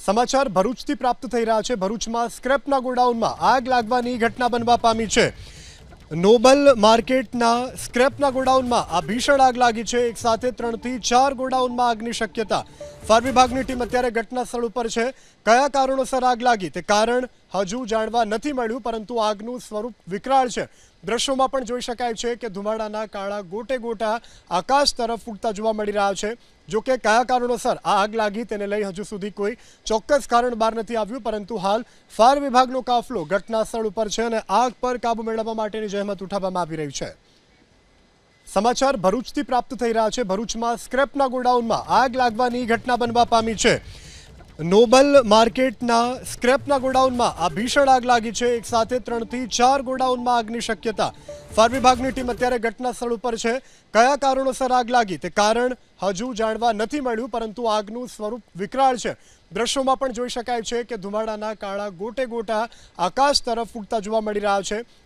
સમાચાર ભરૂચથી પ્રાપ્ત થઈ રહ્યા છે। ભરૂચમાં સ્ક્રેપના ગોડાઉનમાં આગ લાગવાની ઘટના બનવા પામી છે। નોબલ માર્કેટના સ્ક્રેપના ગોડાઉનમાં આ ભીષણ આગ લાગી છે। એક સાથે 3 થી 4 ગોડાઉનમાં આગની શક્યતા। ફાયર વિભાગની ટીમ અત્યારે ઘટના સ્થળ ઉપર છે। કયા કારણોસર આગ લાગી તે કારણ હજુ જાણવા નથી મળ્યું, પરંતુ આગનું સ્વરૂપ વિકરાળ છે। દ્રશ્યોમાં પણ જોઈ શકાય છે કે ધુમાડાના કાળા ગોટે ગોટા આકાશ તરફ ઉડતા જોવા મળી રહ્યા છે। જો કે કયા કારણોસર આ આગ લાગી તેને લઈ હજુ સુધી કોઈ ચોક્કસ કારણ બહાર નથી આવ્યું, પરંતુ હાલ ફાયર વિભાગનો કાફલો ઘટના સ્થળ ઉપર છે અને આગ પર કાબુ મેળવવા માટેની જહેમત ઉઠાવવામાં આવી રહી છે। સમાચાર ભરૂચથી પ્રાપ્ત થઈ રહ્યા છે। ભરૂચમાં સ્ક્રેપના ગોડાઉનમાં આગ લાગવાની ઘટના બનવા પામી છે। નોબલ માર્કેટના સ્ક્રેપના ગોડાઉનમાં આ ભીષણ આગ લાગી છે। એક સાથે 3 થી 4 ગોડાઉનમાં આગની શક્યતા। ફાયર વિભાગની ટીમ અત્યારે ઘટના સ્થળ ઉપર છે। કયા કારણોસર આગ લાગી તે કારણ હજુ જાણવા નથી મળ્યું, પરંતુ આગનું સ્વરૂપ વિકરાળ છે। દ્રશ્યોમાં પણ જોઈ શકાય છે કે ધુમાડાના કાળા ગોટે ગોટા આકાશ તરફ ઉડતા જોવા મળી રહ્યા છે।